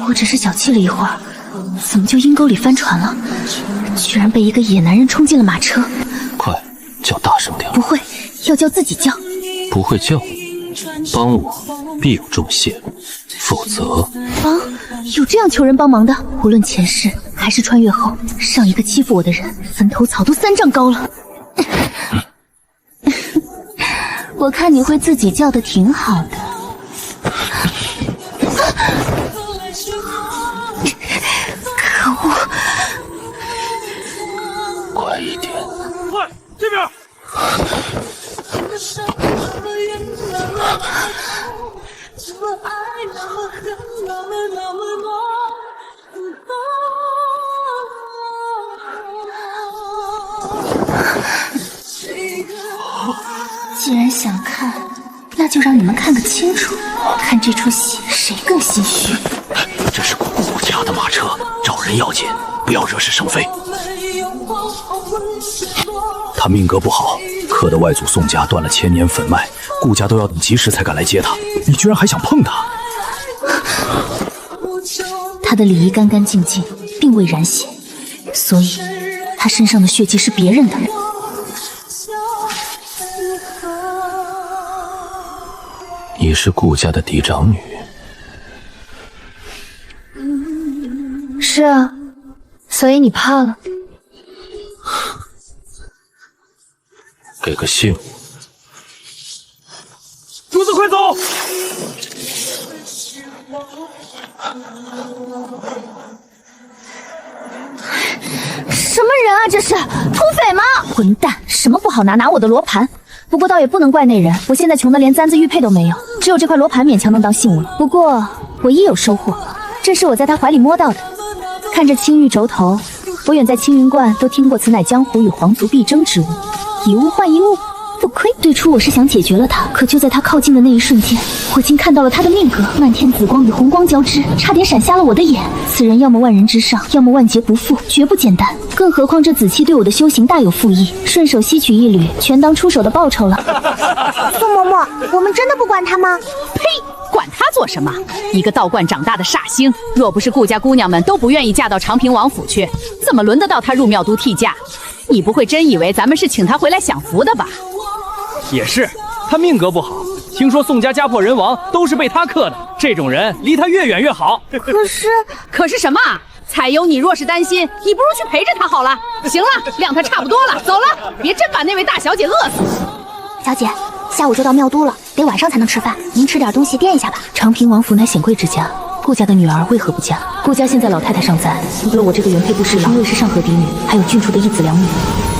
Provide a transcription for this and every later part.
我只是小气了一会儿，怎么就阴沟里翻船了？居然被一个野男人冲进了马车！快叫大声点！不会，要叫自己叫。不会叫，帮我必有重谢，否则帮？有这样求人帮忙的？无论前世还是穿越后，上一个欺负我的人，坟头草都3丈高了。我看你会自己叫的挺好的。可恶！快一点！快这边！既然想看，那就让你们看个清楚，看这出戏谁更心虚。这是顾家的马车，找人要紧，不要惹是生非。他命格不好，克的外祖宋家断了1000年粉脉，顾家都要等吉时才敢来接他，你居然还想碰他？他的礼仪干干净净，并未染血，所以他身上的血迹是别人的。你是顾家的嫡长女。是啊，所以你怕了。给个信。主子快走！什么人啊，这是土匪吗？混蛋，什么不好拿我的罗盘。不过倒也不能怪那人，我现在穷得连簪子玉佩都没有，只有这块罗盘勉强能当信物了。不过我亦有收获，这是我在他怀里摸到的。看这青玉轴头，我远在青云观都听过此乃江湖与皇族必争之物，以物换一物。不亏最初我是想解决了他，可就在他靠近的那一瞬间，我竟看到了他的命格，漫天紫光与红光交织，差点闪瞎了我的眼。此人要么万人之上，要么万劫不复，绝不简单。更何况这紫气对我的修行大有附意，顺手吸取一缕，全当出手的报酬了。宋嬷嬷，我们真的不管他吗？呸！管他做什么？一个道观长大的煞星，若不是顾家姑娘们都不愿意嫁到长平王府去，怎么轮得到他入庙都替嫁？你不会真以为咱们是请他回来享福的吧？也是，他命格不好，听说宋家家破人亡都是被他克的，这种人离他越远越好。可是什么？彩优，你若是担心，你不如去陪着他好了。行了，量他差不多了，走了，别真把那位大小姐饿死。小姐，下午就到庙都了，得晚上才能吃饭，您吃点东西垫一下吧。长平王府乃显贵之家，顾家的女儿为何不嫁？顾家现在老太太尚在，除了我这个原配不侍郎，因为是上河嫡女，还有郡主的一子两女。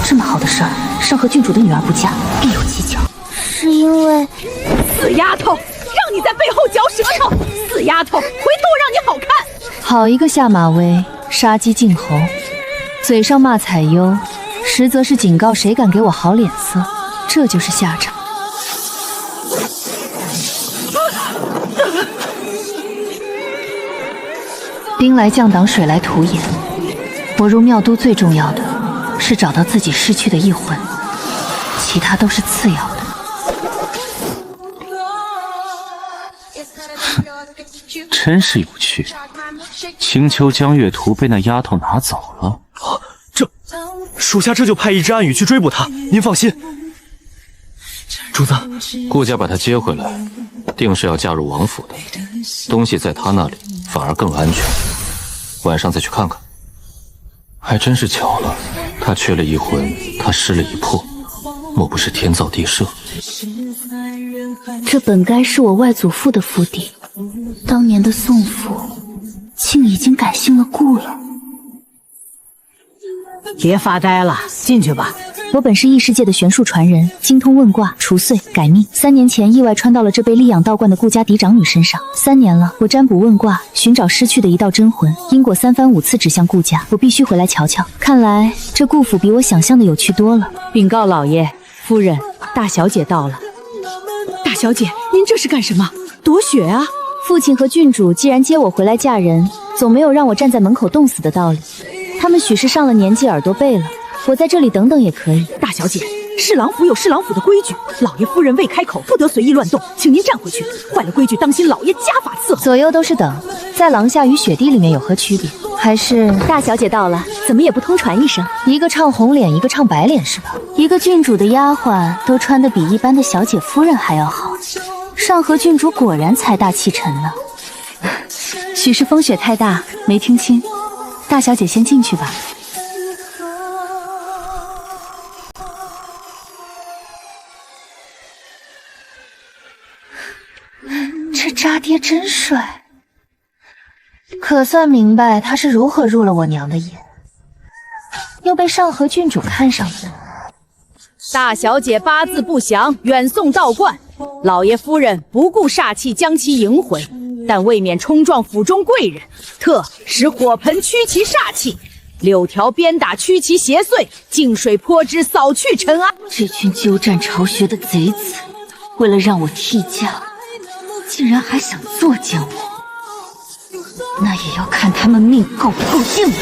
这么好的事儿，上河郡主的女儿不嫁，必有蹊跷。是因为死丫头，让你在背后嚼舌头！死丫头，回头我让你好看！好一个下马威，杀鸡儆猴，嘴上骂彩优，实则是警告谁敢给我好脸色，这就是下场。兵来将挡，水来土掩。我入庙都最重要的是找到自己失去的一魂，其他都是次要的。真是有趣，青丘江月图被那丫头拿走了。属下这就派一支暗语去追捕他，您放心。主子，顾家把她接回来，定是要嫁入王府的，东西在他那里反而更安全。晚上再去看看。还真是巧了，他缺了一魂，他失了一魄，莫不是天造地设？这本该是我外祖父的府邸，当年的宋府竟已经改姓了顾了。别发呆了，进去吧。我本是异世界的玄术传人，精通问卦、除祟、改命。3年前意外穿到了这被力养道观的顾家嫡长女身上。3年了，我占卜问卦，寻找失去的一道真魂，因果3番5次指向顾家，我必须回来瞧瞧。看来这顾府比我想象的有趣多了。禀告老爷、夫人，大小姐到了。大小姐，您这是干什么？夺血啊！父亲和郡主既然接我回来嫁人，总没有让我站在门口冻死的道理。他们许是上了年纪，耳朵背了。我在这里等等也可以。大小姐，侍郎府有侍郎府的规矩，老爷夫人未开口不得随意乱动，请您站回去。坏了规矩，当心老爷家法伺候。左右都是等，在廊下与雪地里面有何区别？还是大小姐到了，怎么也不通传一声？一个唱红脸，一个唱白脸是吧？一个郡主的丫鬟都穿得比一般的小姐夫人还要好，上河郡主果然财大气沉呢。许是风雪太大，没听清。大小姐先进去吧。这渣爹真帅，可算明白他是如何入了我娘的眼，又被上河郡主看上了。大小姐八字不详，远送道观。老爷夫人不顾煞气将其迎回，但未免冲撞府中贵人，特使火盆驱其煞气，柳条鞭打驱其邪祟，净水泼之扫去尘埃。这群鸠占巢穴的贼子，为了让我替嫁，竟然还想作践我，那也要看他们命够不够硬了。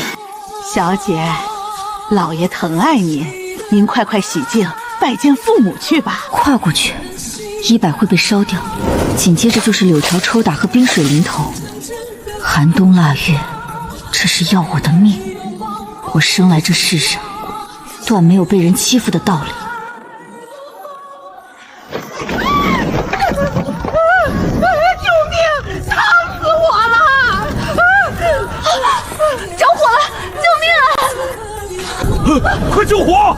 小姐，老爷疼爱您，您快快洗净，拜见父母去吧。跨过去，100会被烧掉，紧接着就是柳条抽打和冰水淋头。寒冬腊月，这是要我的命。我生来这世上，断没有被人欺负的道理。着火了！救命啊！快救火！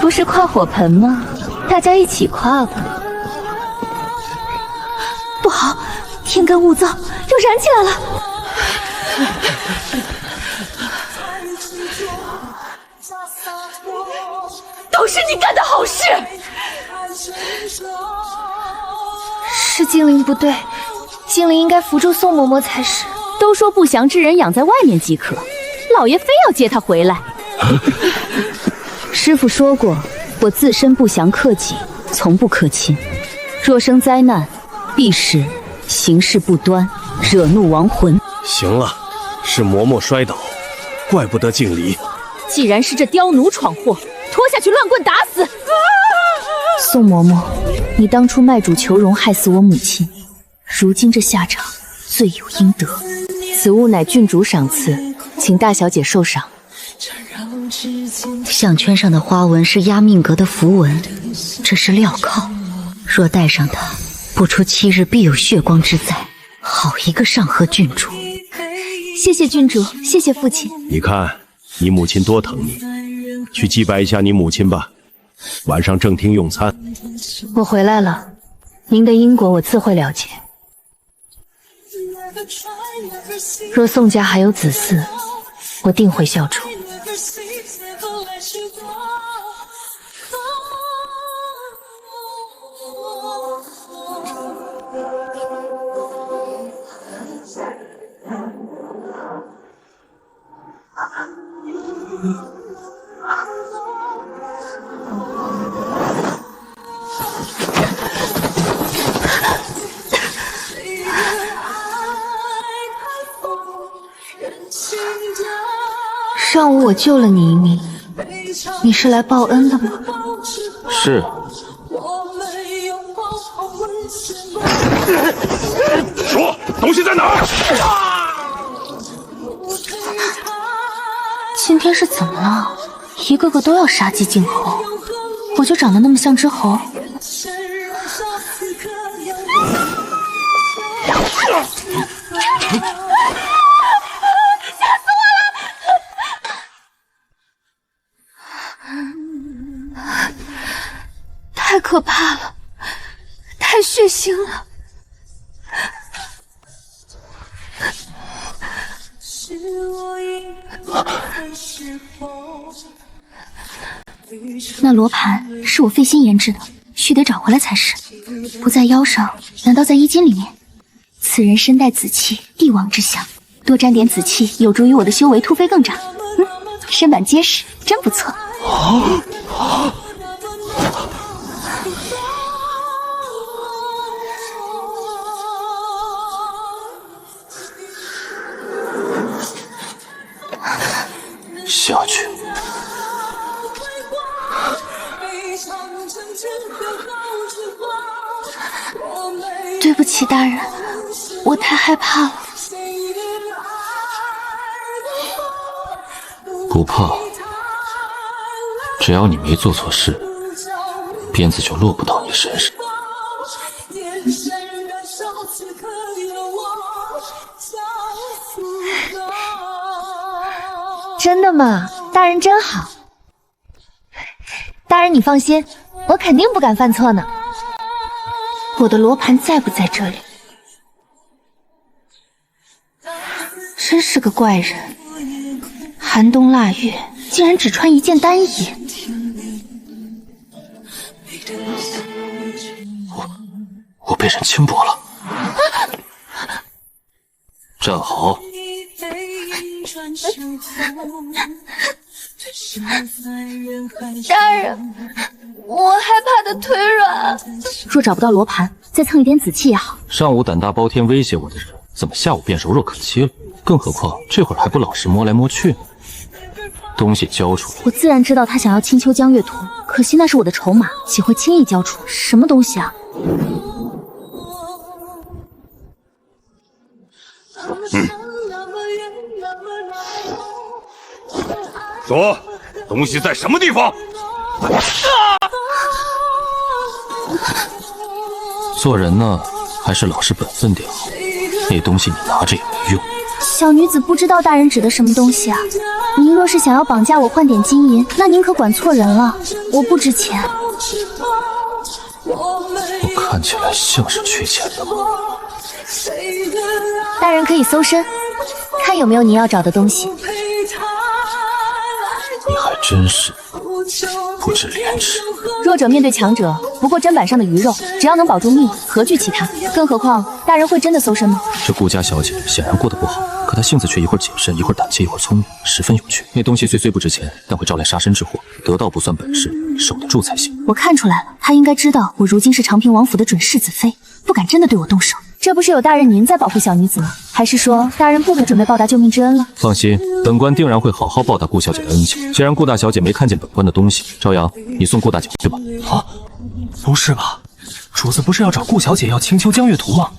不是跨火盆吗？大家一起跨吧。不好，天干物燥，又燃起来了！都是你干的好事！是精灵不对，精灵应该扶住宋嬷嬷才是。都说不祥之人养在外面即可，老爷非要接他回来。师父说过，我自身不祥克己，从不可亲。若生灾难，必是行事不端，惹怒亡魂。行了，是嬷嬷摔倒，怪不得敬礼。既然是这刁奴闯祸，拖下去乱棍打死！宋嬷嬷，你当初卖主求荣，害死我母亲，如今这下场，罪有应得。此物乃郡主赏赐，请大小姐受赏。项圈上的花纹是压命格的符文，这是镣铐，若戴上它，不出7日必有血光之灾。好一个上河郡主！谢谢郡主，谢谢父亲。你看，你母亲多疼你，去祭拜一下你母亲吧。晚上正厅用餐。我回来了，您的因果我自会了结。若宋家还有子嗣，我定会孝主。上午我救了你一命，你是来报恩的吗？是。说，东西在哪儿？今天是怎么了？一个个都要杀鸡儆猴，我就长得那么像只猴？太可怕了，太血腥了。那罗盘是我费心研制的，须得找回来才是。不在腰上，难道在衣襟里面？此人身带紫气，帝王之相，多沾点紫气，有助于我的修为突飞更长。身板结实，真不错。下去。对不起，大人，我太害怕了。不怕，只要你没做错事，鞭子就落不到你身上。真的吗？大人真好。大人你放心，我肯定不敢犯错呢。我的罗盘在不在这里？真是个怪人，寒冬腊月竟然只穿一件单衣。我被人轻薄了。站好。大人，我害怕的腿软。若找不到罗盘，再蹭一点紫气也好。上午胆大包天威胁我的人，怎么下午变柔弱可欺了？更何况这会儿还不老实摸来摸去呢。东西交出来。我自然知道他想要青丘江月图，可惜那是我的筹码，岂会轻易交出？什么东西啊？说，东西在什么地方？做人呢，还是老实本分点好。那东西你拿着也没用。小女子不知道大人指的什么东西啊？您若是想要绑架我换点金银，那您可管错人了。我不值钱。我看起来像是缺钱的吗？大人可以搜身，看有没有您要找的东西。你还真是不知廉耻。弱者面对强者，不过砧板上的鱼肉，只要能保住命，何惧其他？更何况大人会真的搜身吗？这顾家小姐显然过得不好，可她性子却一会儿谨慎，一会儿胆怯，一会儿聪明，十分有趣。那东西虽不值钱，但会招来杀身之祸，得到不算本事，守得住才行。我看出来了，他应该知道我如今是长平王府的准世子妃，不敢真的对我动手。这不是有大人您在保护小女子吗？还是说大人不准备报答救命之恩了？放心，本官定然会好好报答顾小姐的恩情。既然顾大小姐没看见本官的东西，朝阳，你送顾大姐回去吧。啊，不是吧？主子不是要找顾小姐要青丘江月图吗？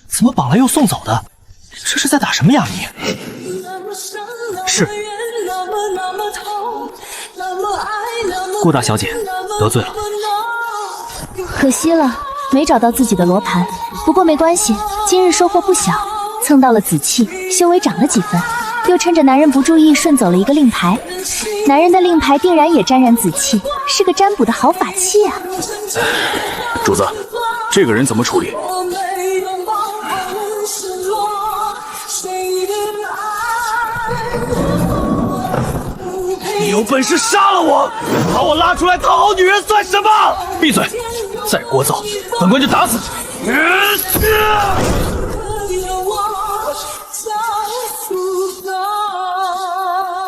怎么绑来又送走的？这是在打什么哑谜？是。顾大小姐得罪了。可惜了，没找到自己的罗盘。不过没关系，今日收获不小，蹭到了紫气，修为涨了几分，又趁着男人不注意顺走了一个令牌。男人的令牌定然也沾染紫气，是个占卜的好法器啊。主子，这个人怎么处理？你有本事杀了我，把我拉出来讨好女人算什么？闭嘴！再聒噪，本官就打死你！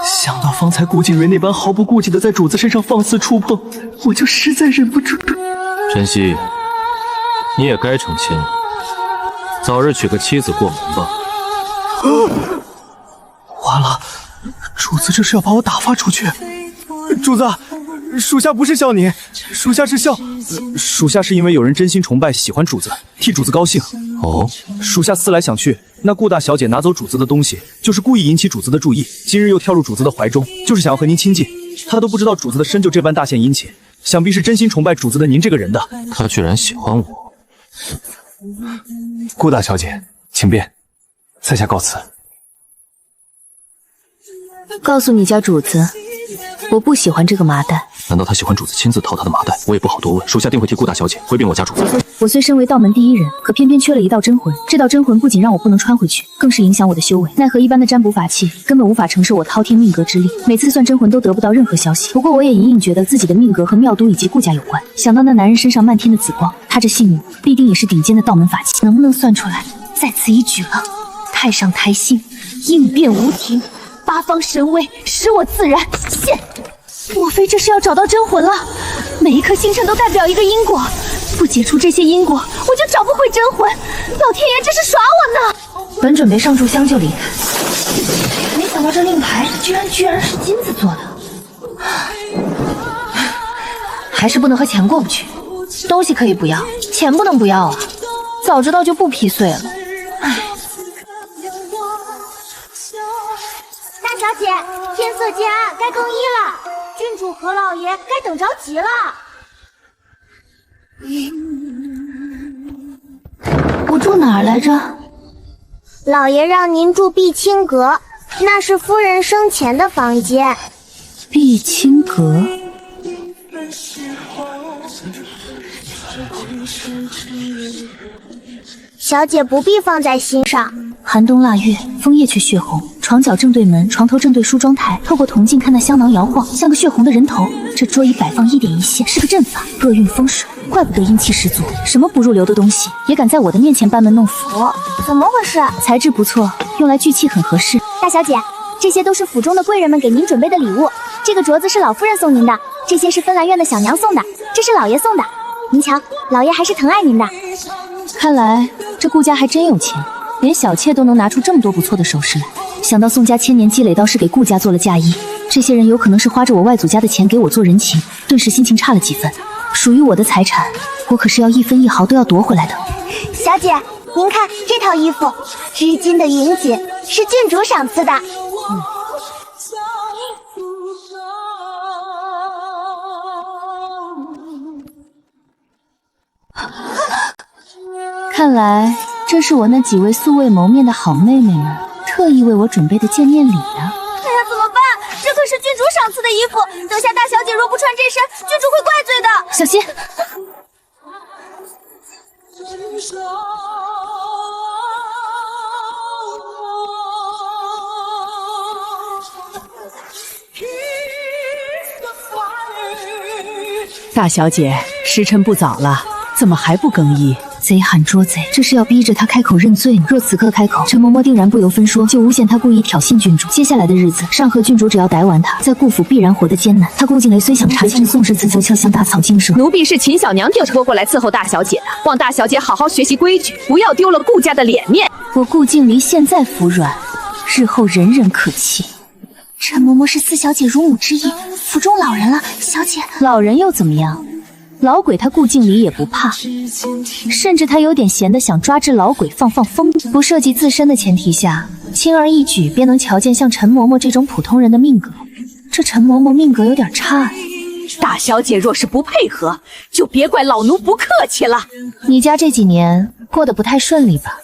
想到方才顾景睿那般毫不顾忌的在主子身上放肆触碰，我就实在忍不住。晨曦，你也该成亲了，早日娶个妻子过门吧。完了，主子这是要把我打发出去。主子，属下不是笑你，属下是笑，属下是因为有人真心崇拜喜欢主子，替主子高兴。哦，属下思来想去，那顾大小姐拿走主子的东西，就是故意引起主子的注意，今日又跳入主子的怀中，就是想要和您亲近。她都不知道主子的身就这般大献殷勤，想必是真心崇拜主子的您这个人的。她居然喜欢我。顾大小姐，请便，在下告辞。告诉你家主子，我不喜欢这个麻袋。难道他喜欢主子亲自掏他的麻袋？我也不好多问，属下定会替顾大小姐回禀我家主子。我虽身为道门第一人，可偏偏缺了一道真魂。这道真魂不仅让我不能穿回去，更是影响我的修为。奈何一般的占卜法器根本无法承受我滔天命格之力，每次算真魂都得不到任何消息。不过我也隐隐觉得自己的命格和妙都以及顾家有关。想到那男人身上漫天的紫光，他这姓名必定也是顶尖的道门法器，能不能算出来？在此一举了。太上台信，应变无停，八方神威，使我自然现。莫非这是要找到真魂了？每一颗星辰都代表一个因果，不解除这些因果，我就找不回真魂。老天爷这是耍我呢！本准备上炷香就离开，没想到这令牌居然是金子做的，还是不能和钱过不去。东西可以不要，钱不能不要啊！早知道就不劈碎了。唉。大小姐，天色渐暗，该更衣了。郡主和老爷该等着急了。我住哪儿来着？老爷让您住碧清阁，那是夫人生前的房间。碧清阁。小姐不必放在心上。寒冬腊月，枫叶却血红，床角正对门，床头正对梳妆台。透过铜镜看那香囊摇晃，像个血红的人头。这桌椅摆放一点一线，是个阵法，厄运风水，怪不得阴气十足。什么不入流的东西，也敢在我的面前班门弄斧？怎么回事？材质不错，用来聚气很合适。大小姐，这些都是府中的贵人们给您准备的礼物。这个镯子是老夫人送您的，这些是芬兰院的小娘送的，这是老爷送的。您瞧，老爷还是疼爱您的。看来这顾家还真有钱，连小妾都能拿出这么多不错的首饰来。想到宋家千年积累倒是给顾家做了嫁衣，这些人有可能是花着我外祖家的钱给我做人情，顿时心情差了几分。属于我的财产，我可是要一分一毫都要夺回来的。小姐，您看这套衣服，织金的云锦，是郡主赏赐的。看来这是我那几位素未谋面的好妹妹们特意为我准备的见面礼啊！哎呀，怎么办？这可是郡主赏赐的衣服，等下大小姐若不穿这身，郡主会怪罪的。小心！大小姐，时辰不早了，怎么还不更衣？贼喊捉贼，这是要逼着他开口认罪呢。若此刻开口，陈嬷嬷定然不由分说就诬陷他故意挑衅郡主。接下来的日子，上河郡主只要逮完他，在顾府必然活得艰难。他顾静蕾虽想查清宋氏，自敲向大草惊蛇。奴婢是秦小娘调拨过来伺候大小姐的，望大小姐好好学习规矩，不要丢了顾家的脸面。我顾静离现在服软，日后人人可欺。陈嬷嬷是四小姐如母之意，府中老人了，小姐老人又怎么样？老鬼他顾静离也不怕，甚至他有点闲得想抓只老鬼放风，不涉及自身的前提下，轻而易举便能瞧见像陈嬷嬷这种普通人的命格。这陈嬷嬷命格有点差哎。大小姐若是不配合，就别怪老奴不客气了。你家这几年过得不太顺利吧？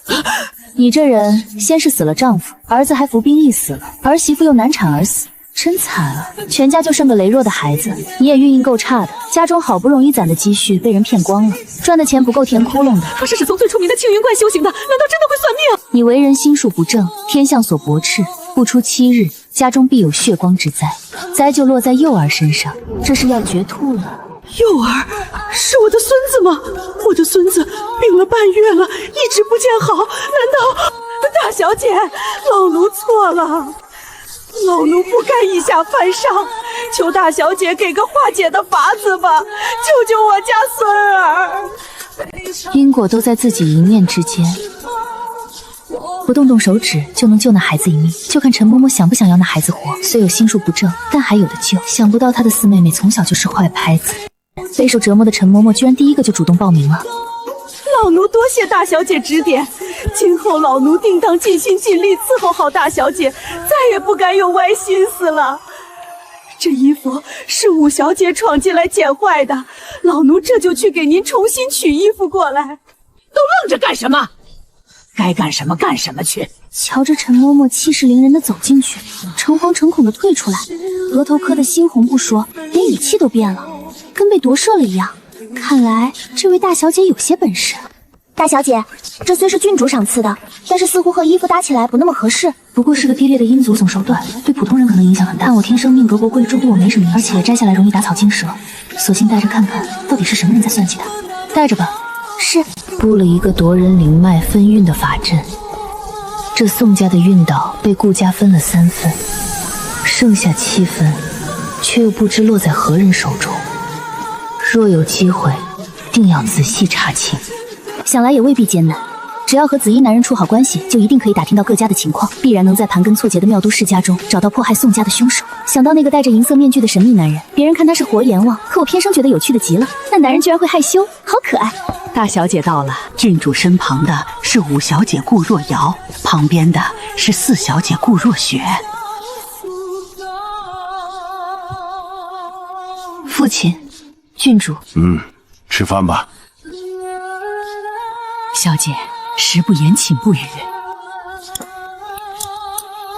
你这人先是死了丈夫，儿子还服兵役死了，儿媳妇又难产而死。真惨啊！全家就剩个羸弱的孩子，你也运营够差的，家中好不容易攒的积蓄被人骗光了，赚的钱不够填窟窿的。可是从最出名的青云观修行的，难道真的会算命？你为人心术不正，天象所驳斥，不出7日，家中必有血光之灾，灾就落在幼儿身上，这是要绝兔了。幼儿是我的孙子吗？我的孙子病了半月了，一直不见好，难道大小姐，老奴错了？老奴不该以下犯上，求大小姐给个化解的法子吧，救救我家孙儿！因果都在自己一念之间，不动手指就能救那孩子一命，就看陈嬷嬷想不想要那孩子活。虽有心术不正，但还有的救。想不到她的四妹妹从小就是坏拍子，备受折磨的陈嬷嬷居然第一个就主动报名了。老奴多谢大小姐指点，今后老奴定当尽心尽力伺候好大小姐，再也不敢有歪心思了。这衣服是五小姐闯进来捡坏的，老奴这就去给您重新取衣服过来。都愣着干什么？该干什么干什么去！瞧着陈嬷嬷气势凌人的走进去，诚惶诚恐的退出来，额头磕得猩红不说，连语气都变了，跟被夺舍了一样。看来这位大小姐有些本事。大小姐，这虽是郡主赏赐的，但是似乎和衣服搭起来不那么合适。不过是个低劣的阴族总手段，对普通人可能影响很大。但我天生命格过贵重，对我没什么影响，而且摘下来容易打草惊蛇，索性带着看看，到底是什么人在算计他。带着吧。是。布了一个夺人灵脉分运的法阵，这宋家的运道被顾家分了3分，剩下7分，却又不知落在何人手中。若有机会，定要仔细查清。想来也未必艰难，只要和紫衣男人处好关系，就一定可以打听到各家的情况，必然能在盘根错节的妙都世家中找到迫害宋家的凶手。想到那个戴着银色面具的神秘男人，别人看他是活阎王，可我偏生觉得有趣的极了。那男人居然会害羞，好可爱。大小姐到了，郡主身旁的是5小姐顾若瑶，旁边的是4小姐顾若雪。父亲，郡主。吃饭吧。小姐，食不言，寝不语。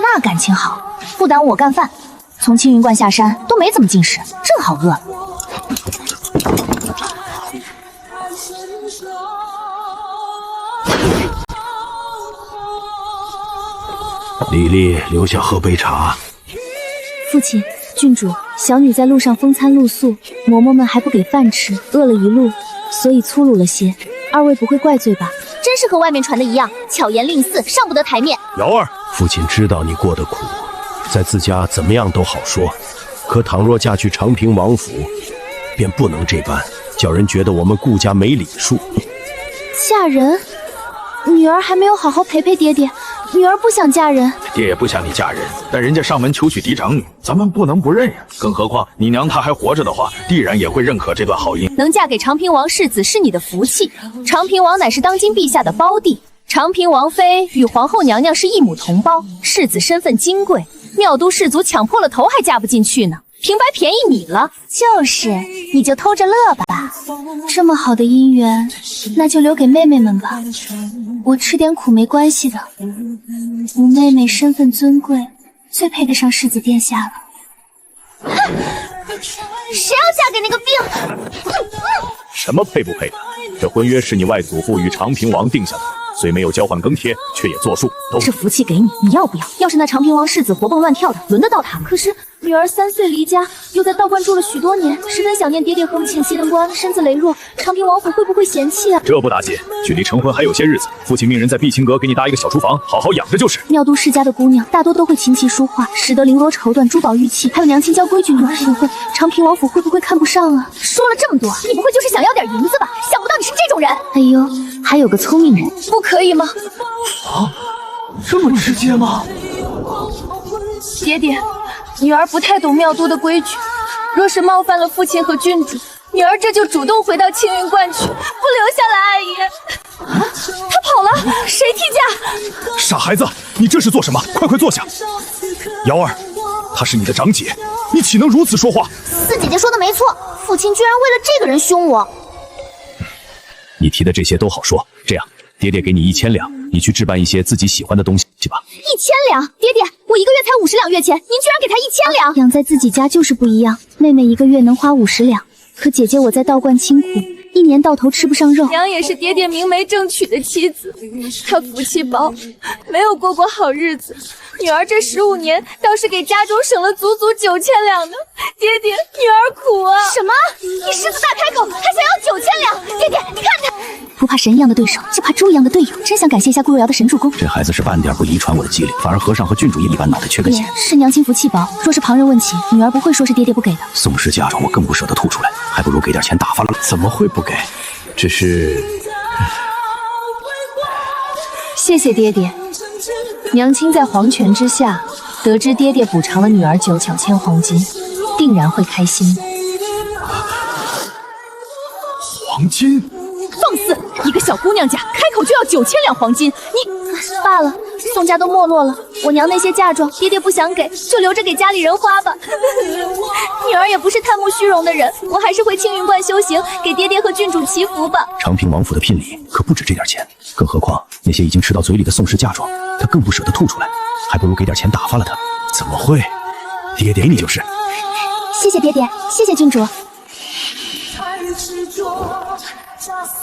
那感情好，不耽误我干饭。从青云观下山都没怎么进食，正好饿了。丽丽，留下喝杯茶。父亲，郡主，小女在路上风餐露宿，嬷嬷们还不给饭吃，饿了一路，所以粗鲁了些。二位不会怪罪吧？真是和外面传的一样，巧言令色，上不得台面。瑶儿，父亲知道你过得苦，在自家怎么样都好说，可倘若嫁去长平王府，便不能这般，叫人觉得我们顾家没礼数。嫁人？女儿还没有好好陪陪爹爹，女儿不想嫁人。爹也不想你嫁人，但人家上门求娶嫡长女，咱们不能不认呀。更何况你娘她还活着的话，必然也会认可这段好姻。能嫁给长平王世子是你的福气，长平王乃是当今陛下的胞弟，长平王妃与皇后娘娘是一母同胞，世子身份金贵，妙都氏族抢破了头还嫁不进去呢，平白便宜你了。就是，你就偷着乐吧。这么好的姻缘，那就留给妹妹们吧。我吃点苦没关系的。五妹妹身份尊贵，最配得上世子殿下了。谁要嫁给那个病？什么配不配的？这婚约是你外祖父与长平王定下的，虽没有交换更贴，却也作数。这福气给你，你要不要？要是那长平王世子活蹦乱跳的，轮得到他吗？可是女儿3岁离家，又在道观住了许多年，十分想念爹爹和母亲。熄灯关，身子羸弱，长平王府会不会嫌弃啊？这不打紧，距离成婚还有些日子，父亲命人在碧清阁给你搭一个小厨房，好好养着就是。妙都世家的姑娘大多都会琴棋书画，使得绫罗绸缎、珠宝玉器，还有娘亲教规矩呢。长平王府会不会看不上啊？说了这么多，你不会就是想要点银子吧？想不到你是这种人。哎呦，还有个聪明人，不可以吗？这么直接吗？爹爹，女儿不太懂妙都的规矩，若是冒犯了父亲和郡主，女儿这就主动回到青云观去，不留下来。阿姨，他跑了，谁替嫁？傻孩子，你这是做什么？快快坐下。瑶儿，她是你的长姐，你岂能如此说话？四姐姐说的没错，父亲居然为了这个人凶我。你提的这些都好说，这样爹爹给你1000两，你去置办一些自己喜欢的东西吧。1000两，爹爹，我一个月才50两月钱，您居然给他1000两！养在自己家就是不一样，妹妹一个月能花50两，可姐姐我在道观清苦，一年到头吃不上肉。娘也是爹爹明媒正娶的妻子，她福气薄，没有过过好日子。女儿这15年倒是给家中省了足足9000两呢。爹爹，女儿苦啊！什么？你狮子大开口，还想要9000两？爹爹，你看他，不怕神一样的对手，就怕猪一样的队友。真想感谢一下顾若瑶的神助攻。这孩子是半点不遗传我的机灵，反而和尚和郡主一般脑袋缺个血。是娘亲福气薄，若是旁人问起，女儿不会说是爹爹不给的。宋氏嫁妆我更不舍得吐出来，还不如给点钱打发了。怎么会不给？只是……谢谢爹爹。娘亲在黄泉之下得知爹爹补偿了女儿9,000黄金，定然会开心的。黄金？放肆！一个小姑娘家开口就要9000两黄金，你罢了，宋家都没落了，我娘那些嫁妆，爹爹不想给，就留着给家里人花吧。女儿也不是贪慕虚荣的人，我还是回青云观修行，给爹爹和郡主祈福吧。长平王府的聘礼可不止这点钱，更何况那些已经吃到嘴里的宋氏嫁妆，他更不舍得吐出来，还不如给点钱打发了他。怎么会？爹爹你就是。谢谢爹爹，谢谢郡主。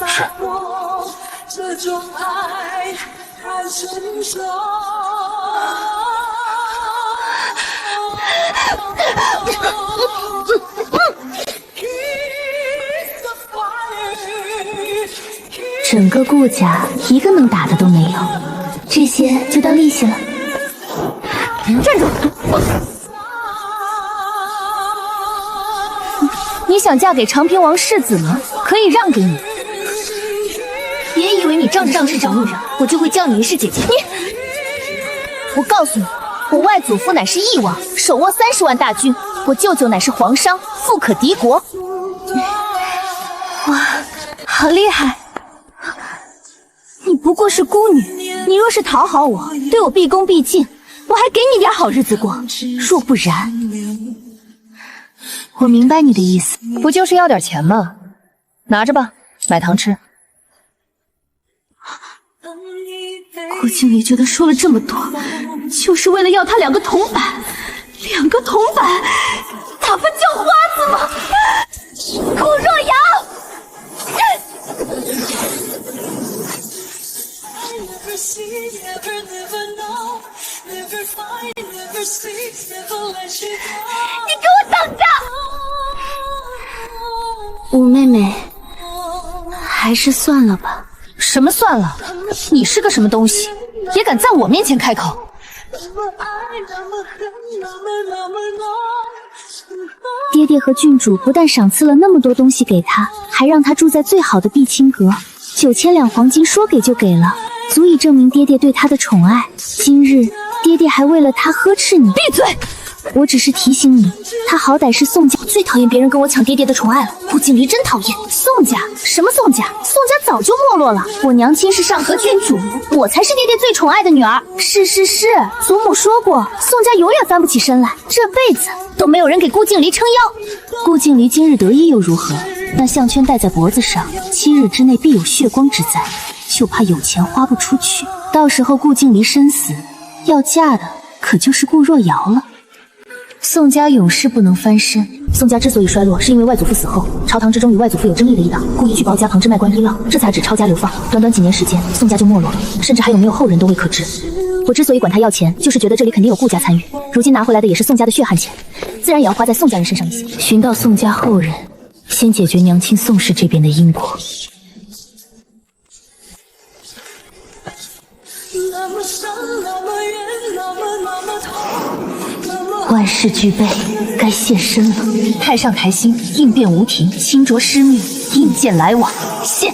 是。整个顾家一个能打的都没有，这些就当利息了。站住！你想嫁给长平王世子吗？可以让给你。别以为你仗势长女人，我就会叫你一声姐姐。我告诉你，我外祖父乃是翼王，手握30万大军；我舅舅乃是皇商，富可敌国。哇，好厉害！你不过是孤女，你若是讨好我，对我毕恭毕敬，我还给你点好日子过；若不然，我明白你的意思，不就是要点钱吗？拿着吧，买糖吃。顾经理觉得说了这么多，就是为了要他2个铜板，2个铜板，他不叫花子吗？顾若瑶。你给我等着！五妹妹，还是算了吧。什么算了？你是个什么东西，也敢在我面前开口？爹爹和郡主不但赏赐了那么多东西给他，还让他住在最好的碧清阁，9000两黄金说给就给了，足以证明爹爹对他的宠爱。今日爹爹还为了他呵斥你。闭嘴！我只是提醒你，他好歹是宋家，最讨厌别人跟我抢爹爹的宠爱了。顾静离真讨厌。宋家？什么宋家？宋家早就没落了。我娘亲是上河郡主，我才是爹爹最宠爱的女儿。是，祖母说过，宋家永远翻不起身来，这辈子都没有人给顾静离撑腰。顾静离今日得意又如何？那项圈戴在脖子上，7日之内必有血光之灾，就怕有钱花不出去，到时候顾静离身死，要嫁的可就是顾若瑶了。宋家永世不能翻身。宋家之所以衰落，是因为外祖父死后，朝堂之中与外祖父有争议的一党故意举报家旁支卖官依浪，这才指抄家流放。短短几年时间，宋家就没落了，甚至还有没有后人都未可知。我之所以管他要钱，就是觉得这里肯定有顾家参与。如今拿回来的也是宋家的血汗钱，自然也要花在宋家人身上一些。寻到宋家后人，先解决娘亲宋氏这边的因果。万事俱备，该现身了。太上台心，应变无停，清浊师命，应剑来往，现。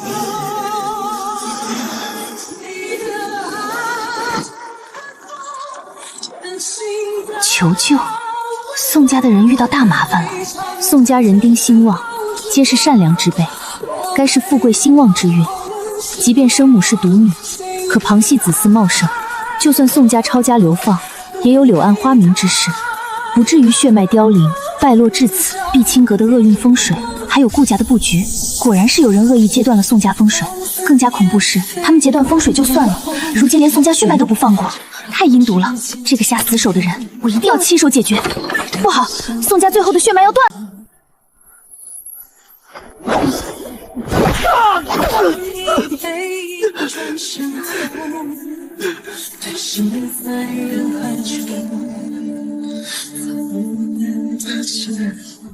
求救！宋家的人遇到大麻烦了。宋家人丁兴旺，皆是善良之辈，该是富贵兴旺之运。即便生母是独女，可旁系子嗣茂盛，就算宋家抄家流放，也有柳暗花明之势，不至于血脉凋零，败落至此。碧清阁的厄运风水，还有顾家的布局，果然是有人恶意截断了宋家风水。更加恐怖是，他们截断风水就算了，如今连宋家血脉都不放过，太阴毒了！这个下死手的人，我一定要亲手解决。不好，宋家最后的血脉要断。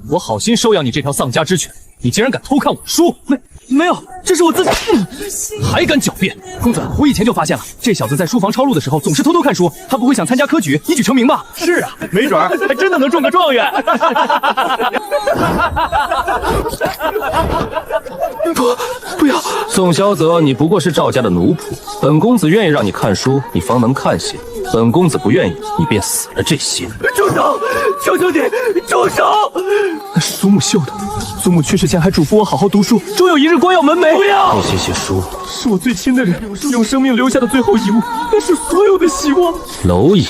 我好心收养你这条丧家之犬，你竟然敢偷看我的书！没有，这是我自己。还敢狡辩！公子，我以前就发现了，这小子在书房抄录的时候总是偷偷看书，他不会想参加科举，一举成名吧？是啊，没准还真的能中个状元。不要！宋萧泽，你不过是赵家的奴仆，本公子愿意让你看书，你方能看些；本公子不愿意，你便死了这心。住手！求求你，住手！那是祖母绣的，祖母去世前还嘱咐我好好读书，终有一日光耀门楣。不要！那些书是我最亲的人用生命留下的最后遗物，那是所有的希望。蝼蚁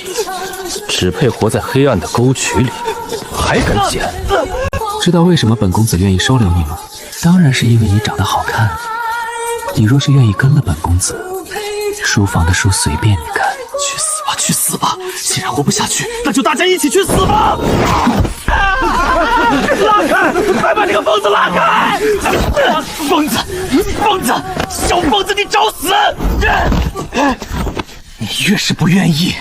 只配活在黑暗的沟渠里，还敢捡？知道为什么本公子愿意收留你吗？当然是因为你长得好看。你若是愿意跟了本公子，书房的书随便你看。去死吧，去死吧！既然活不下去，那就大家一起去死吧！拉开！快把这个疯子拉开！疯子，疯子，小疯子，你找死！你越是不愿意，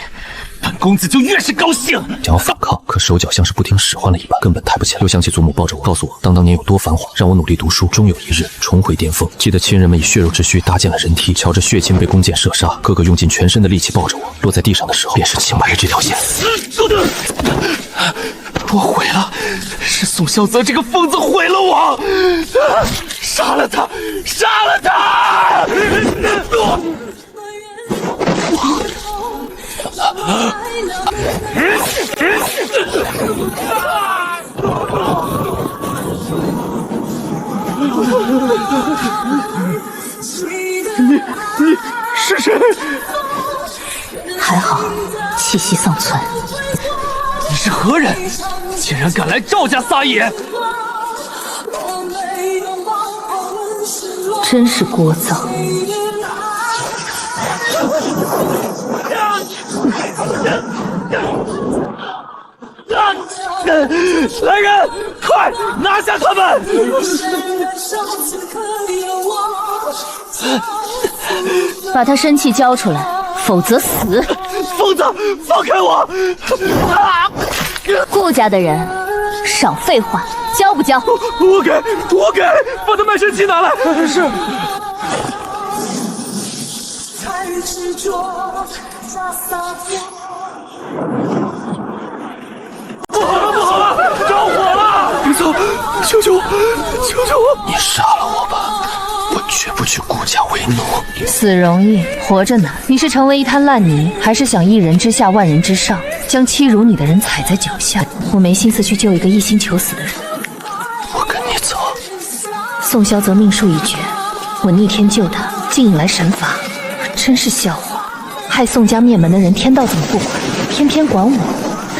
本公子就越是高兴。想要反抗，可手脚像是不听使唤了一般，根本抬不起来。又想起祖母抱着我，告诉我当年有多繁华，让我努力读书，终有一日重回巅峰。记得亲人们以血肉之躯搭建了人梯，瞧着血亲被弓箭射杀，个个用尽全身的力气抱着我，落在地上的时候，便是清白这条线。我毁了，是宋萧泽这个疯子毁了我！杀了他！杀了他！你是谁？还好，气息尚存。你是何人？竟然敢来赵家撒野！真是聒噪。来人，快拿下他们！把他生气交出来，否则死！疯子，放开我！顾家的人，少废话，交不交？我给，把他卖身契拿来。是。不好了，着火了！别走，求求我！你杀了我吧，我绝不娶顾家为奴。死容易，活着难。你是成为一滩烂泥，还是想一人之下万人之上，将欺辱你的人踩在脚下？我没心思去救一个一心求死的人。我跟你走。宋萧泽命数已绝，我逆天救他，竟引来神罚，真是笑话。害宋家灭门的人，天道怎么不管，偏偏管我？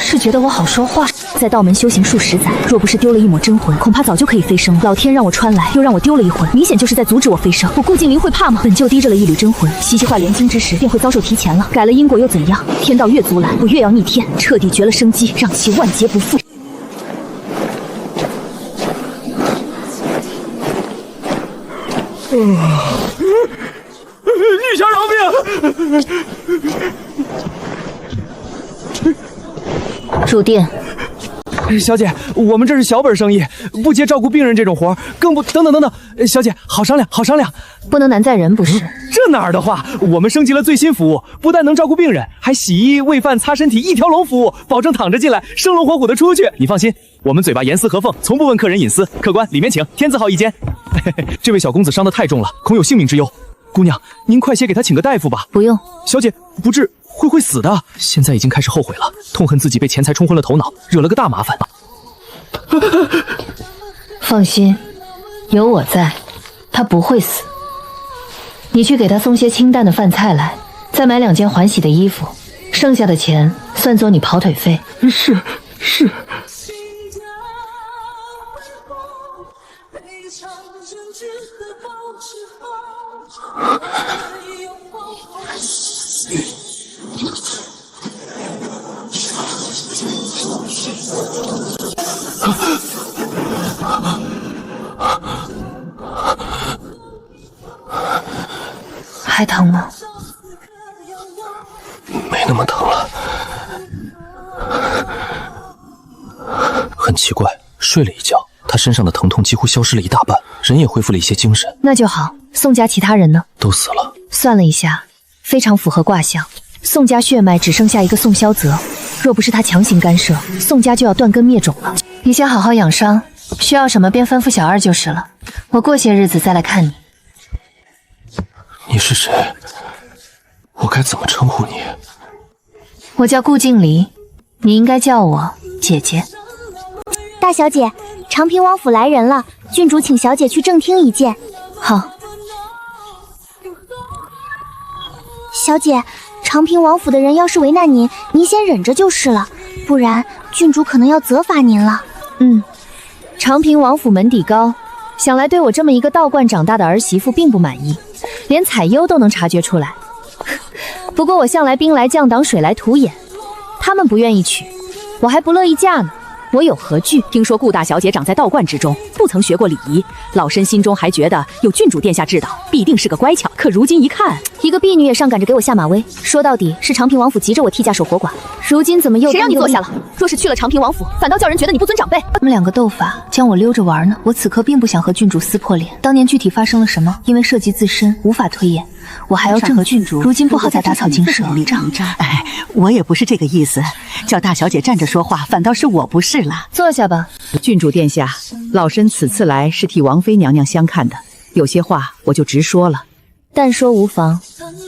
是觉得我好说话？在道门修行数十载，若不是丢了一抹真魂，恐怕早就可以飞升了。老天让我穿来，又让我丢了一魂，明显就是在阻止我飞升。我顾静灵会怕吗？本就低着了一缕真魂，西西化连经之时，便会遭受提前了。改了因果又怎样？天道越阻拦，我越要逆天，彻底绝了生机，让其万劫不复。女侠饶命！住店。小姐，我们这是小本生意，不接照顾病人这种活，更不……等等，小姐，好商量，不能难在人不是？这哪儿的话，我们升级了最新服务，不但能照顾病人，还洗衣、喂饭、擦身体一条龙服务，保证躺着进来，生龙活虎的出去。你放心，我们嘴巴严丝合缝，从不问客人隐私。客官，里面请，天字号一间。这位小公子伤得太重了，恐有性命之忧。姑娘，您快些给他请个大夫吧。不用，小姐，不治。会死的，现在已经开始后悔了，痛恨自己被钱财冲昏了头脑，惹了个大麻烦。放心，有我在，他不会死。你去给他送些清淡的饭菜来，再买2件换洗的衣服，剩下的钱算作你跑腿费。是。还疼吗？没那么疼了。很奇怪，睡了一觉，他身上的疼痛几乎消失了一大半，人也恢复了一些精神。那就好。宋家其他人呢？都死了。算了一下，非常符合卦象。宋家血脉只剩下一个宋萧泽，若不是他强行干涉，宋家就要断根灭种了。你先好好养伤，需要什么便吩咐小二就是了。我过些日子再来看你。你是谁？我该怎么称呼你？我叫顾静离，你应该叫我姐姐。大小姐，长平王府来人了，郡主请小姐去正厅一见。好。小姐，长平王府的人要是为难您，您先忍着就是了，不然郡主可能要责罚您了。长平王府门底高，想来对我这么一个道观长大的儿媳妇并不满意，连彩优都能察觉出来。不过我向来兵来将挡，水来土掩，他们不愿意娶，我还不乐意嫁呢。我有何惧？听说顾大小姐长在道观之中，不曾学过礼仪，老身心中还觉得有郡主殿下指导，必定是个乖巧。可如今一看，一个婢女也上赶着给我下马威，说到底是长平王府急着我替嫁守活馆，如今怎么又……谁让你坐下了？若是去了长平王府，反倒叫人觉得你不尊长辈。他们2个斗法，将我溜着玩呢。我此刻并不想和郡主撕破脸，当年具体发生了什么，因为涉及自身，无法推演。我还要证据，如今不好再打草惊蛇。哎，我也不是这个意思，叫大小姐站着说话，反倒是我不是了。坐下吧。郡主殿下，老身此次来是替王妃娘娘相看的，有些话我就直说了。但说无妨。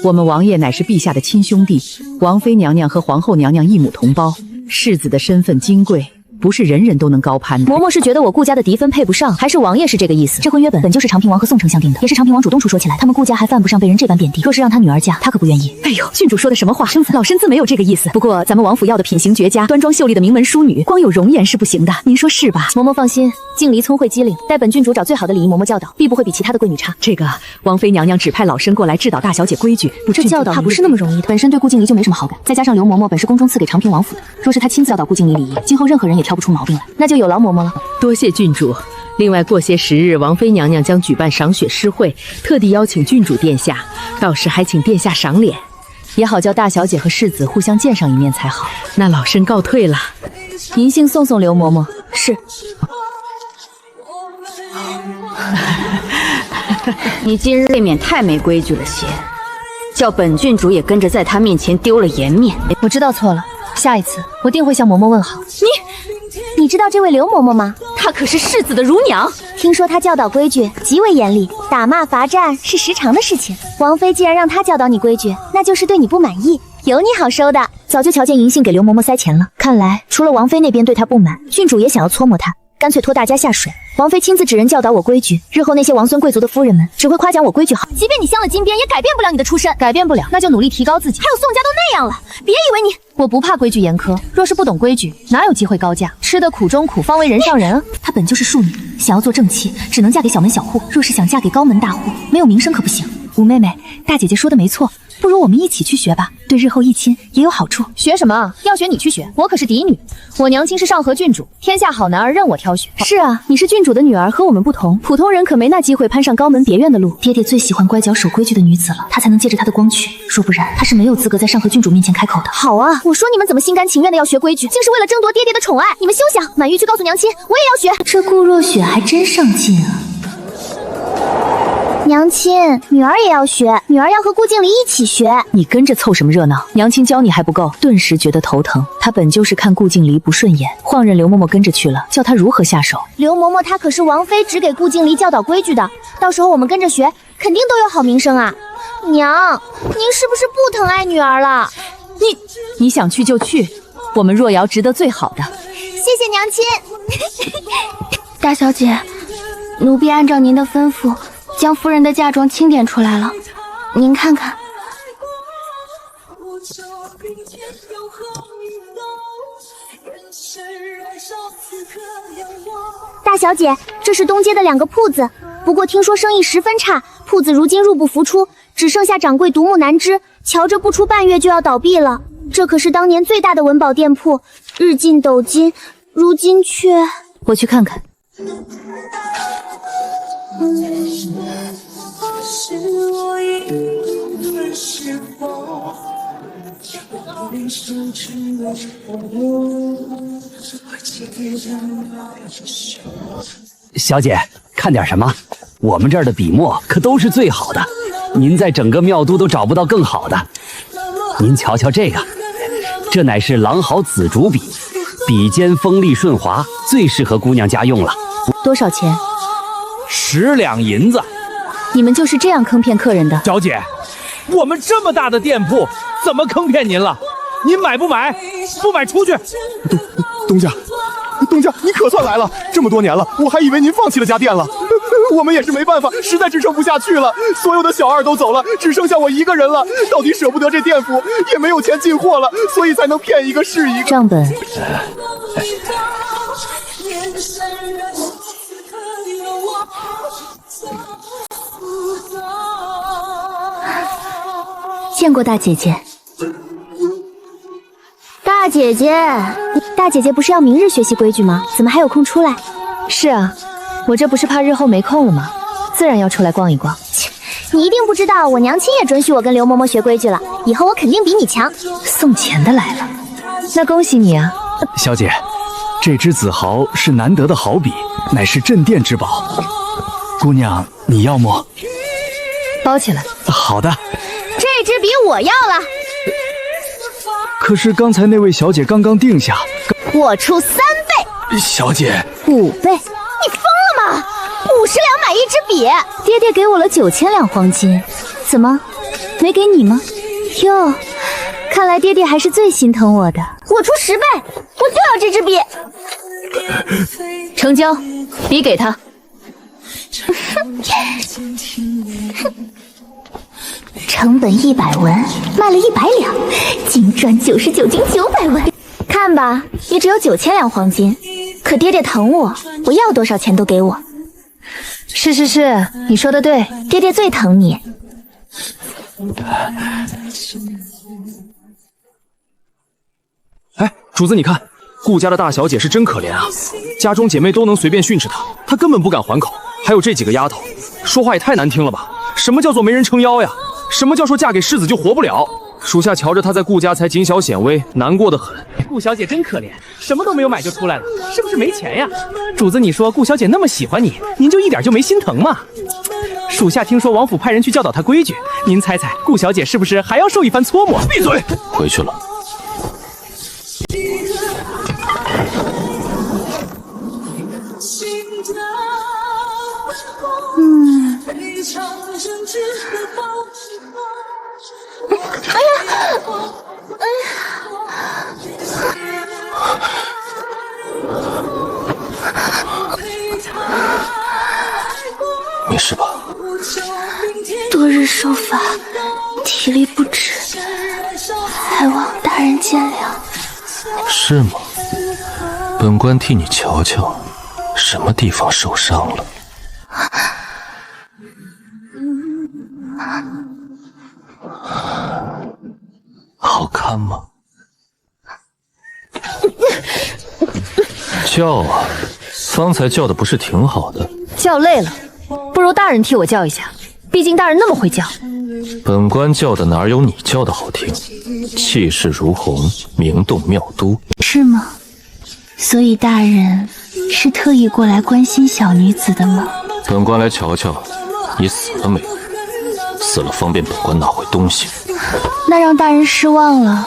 我们王爷乃是陛下的亲兄弟，王妃娘娘和皇后娘娘一母同胞，世子的身份金贵，不是人人都能高攀的。嬷嬷是觉得我顾家的嫡分配不上，还是王爷是这个意思？这婚约本就是长平王和宋丞相定的，也是长平王主动出说起来，他们顾家还犯不上被人这般贬低。若是让他女儿嫁，他可不愿意。哎呦，郡主说的什么话？老身自没有这个意思。不过咱们王府要的品行绝佳、端庄秀丽的名门淑女，光有容颜是不行的，您说是吧？嬷嬷放心，静离聪慧机灵，待本郡主找最好的礼仪嬷嬷教导，必不会比其他的贵女差。这个王妃娘娘指派老身过来指导大小姐规矩，这教导她不是那么容易的。本身对顾静离就没什么好感，再加上刘嬷嬷本是宫中赐给长平王府的，若是她亲自教导顾静离礼仪，今后任何人也挑不出毛病来，那就有劳嬷嬷了。多谢郡主。另外，过些时日，王妃娘娘将举办赏雪诗会，特地邀请郡主殿下，到时还请殿下赏脸，也好叫大小姐和世子互相见上一面才好。那老身告退了。银杏送送刘嬷嬷。是。你今日未免太没规矩了些，叫本郡主也跟着在他面前丢了颜面。我知道错了，下一次我定会向嬷嬷问好。你知道这位刘嬷嬷吗？她可是世子的乳娘，听说她教导规矩极为严厉，打骂罚站是时常的事情。王妃既然让她教导你规矩，那就是对你不满意，有你好收的。早就瞧见银杏给刘嬷嬷塞钱了，看来除了王妃那边对她不满，郡主也想要搓磨她，干脆拖大家下水。王妃亲自指人教导我规矩，日后那些王孙贵族的夫人们只会夸奖我规矩好。即便你镶了金边，也改变不了你的出身。改变不了，那就努力提高自己。还有宋家都那样了，别以为你……我不怕规矩严苛，若是不懂规矩，哪有机会高嫁？吃得苦中苦，方为人上人啊！她本就是庶女，想要做正妻，只能嫁给小门小户。若是想嫁给高门大户，没有名声可不行。五妹妹，大姐姐说的没错，不如我们一起去学吧，对日后议亲也有好处。学什么？要学你去学，我可是嫡女，我娘亲是上河郡主，天下好男儿任我挑选。是啊，你是郡主的女儿，和我们不同，普通人可没那机会攀上高门别院的路。爹爹最喜欢乖巧守规矩的女子了，他才能借着他的光驱，若不然他是没有资格在上河郡主面前开口的。好啊，我说你们怎么心甘情愿的要学规矩，竟是为了争夺爹爹的宠爱？你们休想！满玉去告诉娘亲，我也要学。这顾若雪还真上进啊。娘亲，女儿也要学，女儿要和顾静离一起学。你跟着凑什么热闹？娘亲教你还不够？顿时觉得头疼。她本就是看顾静离不顺眼，放任刘嬷嬷跟着去了，叫她如何下手？刘嬷嬷她可是王妃只给顾静离教导规矩的，到时候我们跟着学，肯定都有好名声啊。娘，您是不是不疼爱女儿了？你想去就去，我们若瑶值得最好的。谢谢娘亲。大小姐，奴婢按照您的吩咐，将夫人的嫁妆清点出来了，您看看。大小姐，这是东街的2个铺子，不过听说生意十分差，铺子如今入不敷出，只剩下掌柜独木难支，瞧着不出半月就要倒闭了。这可是当年最大的文保店铺，日进斗金，如今却……我去看看。小姐，看点什么？我们这儿的笔墨可都是最好的，您在整个庙都找不到更好的。您瞧瞧这个，这乃是狼毫紫竹笔，笔尖锋利顺滑，最适合姑娘家用了。多少钱？10两银子。你们就是这样坑骗客人的？小姐，我们这么大的店铺，怎么坑骗您了？您买不买？不买出去！东家，你可算来了！这么多年了，我还以为您放弃了家店了。我们也是没办法，实在支撑不下去了。所有的小二都走了，只剩下我一个人了。到底舍不得这店铺，也没有钱进货了，所以才能骗一个是一个。账本。见过大姐姐。大姐姐不是要明日学习规矩吗？怎么还有空出来？是啊，我这不是怕日后没空了吗？自然要出来逛一逛。切，你一定不知道，我娘亲也准许我跟刘嬷嬷学规矩了，以后我肯定比你强。送钱的来了，那恭喜你啊！小姐，这支紫毫是难得的好笔，乃是镇店之宝。姑娘，你要么？包起来。好的。这支笔我要了。可是刚才那位小姐刚刚定下，我出3倍。小姐5倍，你疯两买一支笔。爹爹给我了9000两黄金，怎么没给你吗？哟，看来爹爹还是最心疼我的。我出10倍，我就要这支笔。成交，笔给他。成本100文，卖了100两，净赚99斤900文。看吧，也只有9000两黄金，可爹爹疼我，我要多少钱都给我。是，你说的对，爹爹最疼你。哎，主子你看，顾家的大小姐是真可怜啊，家中姐妹都能随便训斥她，她根本不敢还口。还有这几个丫头，说话也太难听了吧？什么叫做没人撑腰呀？什么叫说嫁给世子就活不了？属下瞧着她在顾家才谨小显微，难过的很。顾小姐真可怜，什么都没有买就出来了，是不是没钱呀？主子，你说顾小姐那么喜欢你，您就一点就没心疼吗？属下听说王府派人去教导她规矩，您猜猜顾小姐是不是还要受一番搓磨？闭嘴！回去了。没事吧？多日受罚，体力不支，还望大人见谅。是吗？本官替你瞧瞧，什么地方受伤了？好看吗？叫啊！方才叫的不是挺好的？叫累了，不如大人替我叫一下，毕竟大人那么会叫。本官叫的哪有你叫的好听？气势如虹，名动妙都。是吗？所以大人是特意过来关心小女子的吗？本官来瞧瞧，你死了没有？死了方便本官拿回东西。那让大人失望了，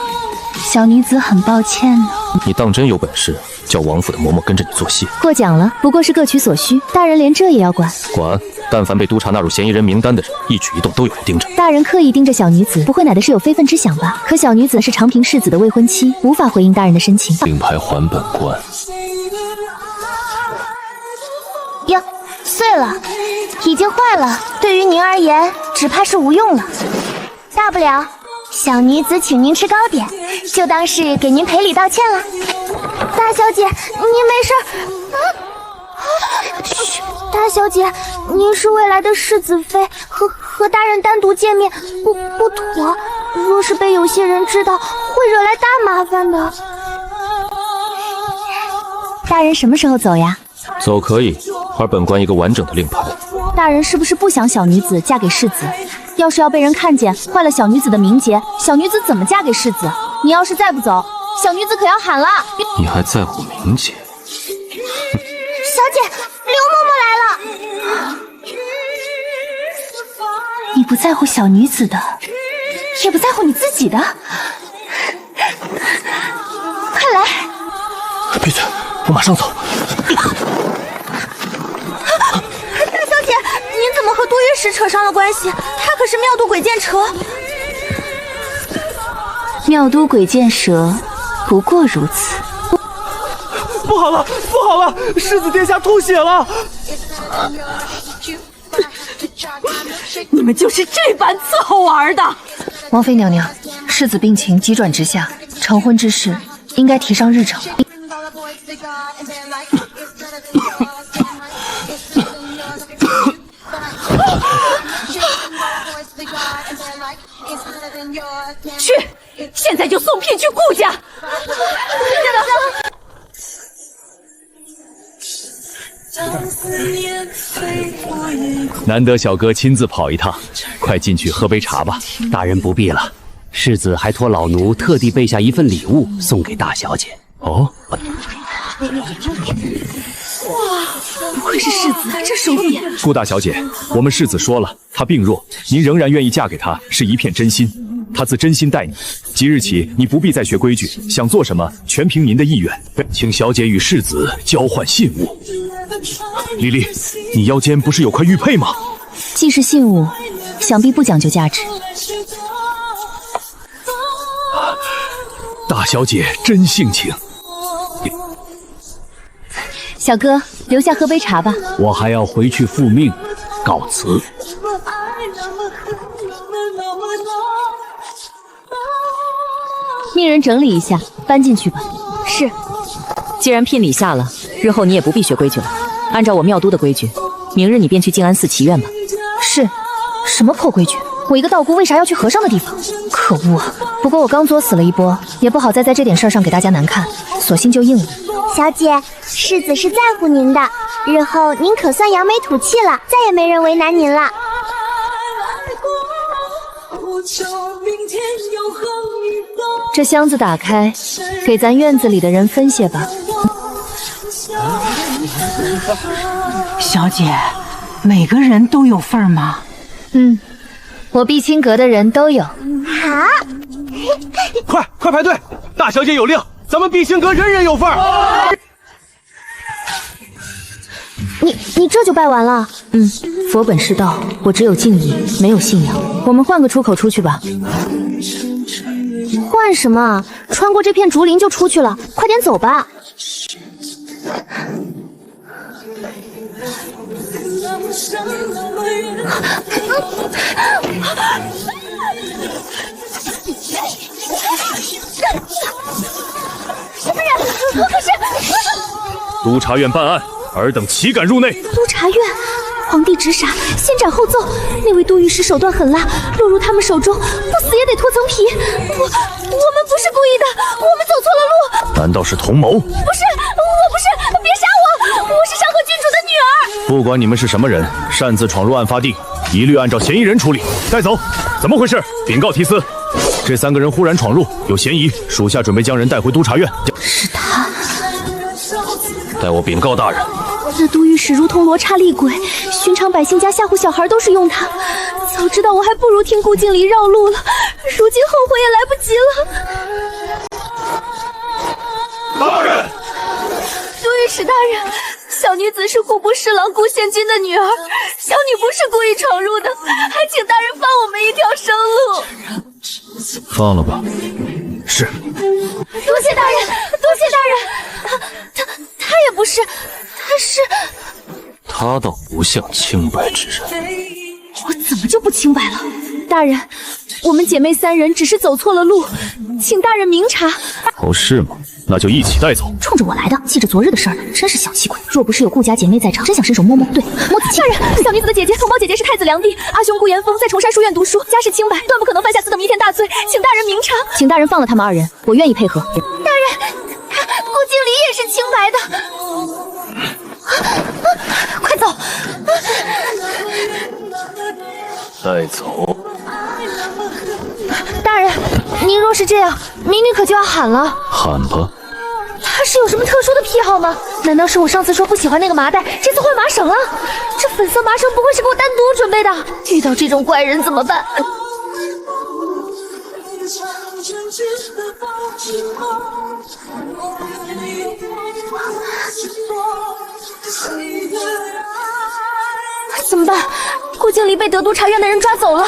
小女子很抱歉呢。你当真有本事，叫王府的嬷嬷跟着你做戏？过奖了，不过是各取所需，大人连这也要管？管！但凡被督察纳入嫌疑人名单的人，一举一动都有人盯着。大人刻意盯着小女子，不会乃的是有非分之想吧？可小女子是长平世子的未婚妻，无法回应大人的深情。令牌还本官。哟，碎了，已经坏了，对于您而言，只怕是无用了。大不了，小女子请您吃糕点，就当是给您赔礼道歉了。大小姐，您没事？嘘，大小姐，您是未来的世子妃，和大人单独见面不妥，若是被有些人知道，会惹来大麻烦的。大人什么时候走呀？走可以，还本官一个完整的令牌。大人是不是不想小女子嫁给世子？要是要被人看见，坏了小女子的名节，小女子怎么嫁给世子？你要是再不走，小女子可要喊了。你还在乎名节？小姐，刘嬷嬷来了。你不在乎小女子的，也不在乎你自己的。快来！闭嘴！我马上走。大小姐，您怎么和杜月笙扯上了关系？他可是妙都鬼剑蛇。妙都鬼剑蛇，不过如此。不好了，不好了！世子殿下吐血了！你们就是这般伺候我儿的！王妃娘娘，世子病情急转直下，成婚之事应该提上日程了。去，现在就送聘去顾家。难得小哥亲自跑一趟，快进去喝杯茶吧。大人不必了，世子还托老奴特地备下一份礼物送给大小姐。哦，不愧是世子，这手笔。顾大小姐，我们世子说了，他病弱，您仍然愿意嫁给他，是一片真心。他自真心待你，即日起你不必再学规矩，想做什么全凭您的意愿。请小姐与世子交换信物。丽丽，你腰间不是有块玉佩吗？既是信物，想必不讲究价值。大小姐真性情。小哥，留下喝杯茶吧。我还要回去复命，告辞。命人整理一下，搬进去吧。是。既然聘礼下了，日后你也不必学规矩了。按照我妙都的规矩，明日你便去静安寺祈愿吧。是。什么破规矩？我一个道姑为啥要去和尚的地方？可恶啊！不过我刚作死了一波，也不好再在这点事儿上给大家难看，索性就应了。小姐，世子是在乎您的，日后您可算扬眉吐气了，再也没人为难您了。这箱子打开，给咱院子里的人分些吧。小姐，每个人都有份吗？我碧清阁的人都有。好，快排队！大小姐有令，咱们碧清阁人人有份儿。你这就拜完了？佛本是道，我只有敬意，没有信仰。我们换个出口出去吧。换什么？穿过这片竹林就出去了，快点走吧。什么人？可是督察院办案，尔等岂敢入内？督察院，皇帝直辖，先斩后奏。那位杜御史手段狠辣，落入他们手中，不死也得脱层皮。我们不是故意的，我们走错了路。难道是同谋？不是，我不是，别杀我！我是上河郡主的女儿。不管你们是什么人，擅自闯入案发地，一律按照嫌疑人处理，带走。怎么回事？禀告提司，这3个人忽然闯入，有嫌疑，属下准备将人带回督察院。是他。待我禀告大人。那杜御史如同罗刹厉鬼，寻常百姓家吓唬小孩都是用他。早知道我还不如听顾敬离绕路了，如今后悔也来不及了。大人，杜御史大人，小女子是户部侍郎顾宪军的女儿，小女不是故意闯入的，还请大人放我们一条生路。放了吧。是。多谢大人，多谢大人。他也不是，他是。他倒不像清白之人。我怎么就不清白了？大人，我们姐妹3人只是走错了路，请大人明察。哦，是吗？那就一起带走。冲着我来的，记着昨日的事儿呢，真是小气鬼。若不是有顾家姐妹在场，真想伸手摸摸。对，摸子期。大人，小女子的姐姐同胞姐姐是太子良娣，阿兄顾岩峰在崇山书院读书，家世清白，断不可能犯下此等弥天大罪，请大人明察。请大人放了他们2人，我愿意配合。大人，顾敬离也是清白的。快走！带走。大人，您若是这样，民女可就要喊了。喊吧。他是有什么特殊的癖好吗？难道是我上次说不喜欢那个麻袋，这次换麻绳了？这粉色麻绳不会是给我单独准备的？遇到这种怪人怎么办？怎么办？顾敬离被德督察院的人抓走了。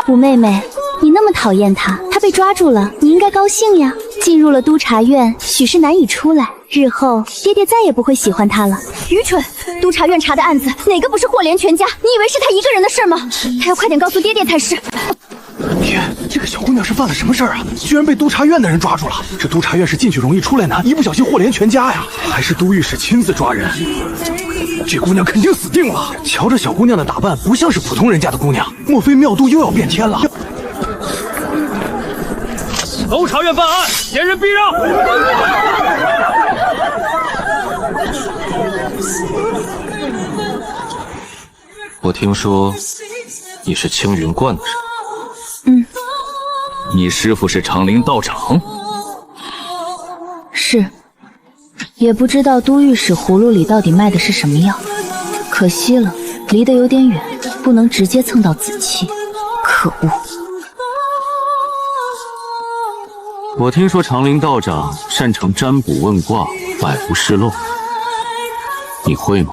吴妹妹，你那么讨厌他，他被抓住了，你应该高兴呀。进入了督察院，许是难以出来，日后爹爹再也不会喜欢他了。愚蠢！督察院查的案子，哪个不是祸连全家？你以为是他一个人的事吗？他要快点告诉爹爹才是。天，这个小姑娘是犯了什么事儿啊？居然被督察院的人抓住了！这督察院是进去容易出来难，一不小心祸连全家呀！还是都御史亲自抓人，这姑娘肯定死定了。瞧这小姑娘的打扮，不像是普通人家的姑娘，莫非妙都又要变天了？督察院办案，嫌人避让。我听说你是青云观的人。你师父是长陵道长？是，也不知道都御史葫芦里到底卖的是什么药，可惜了，离得有点远，不能直接蹭到紫气，可恶。我听说长陵道长擅长占卜问卦，百无失漏，你会吗？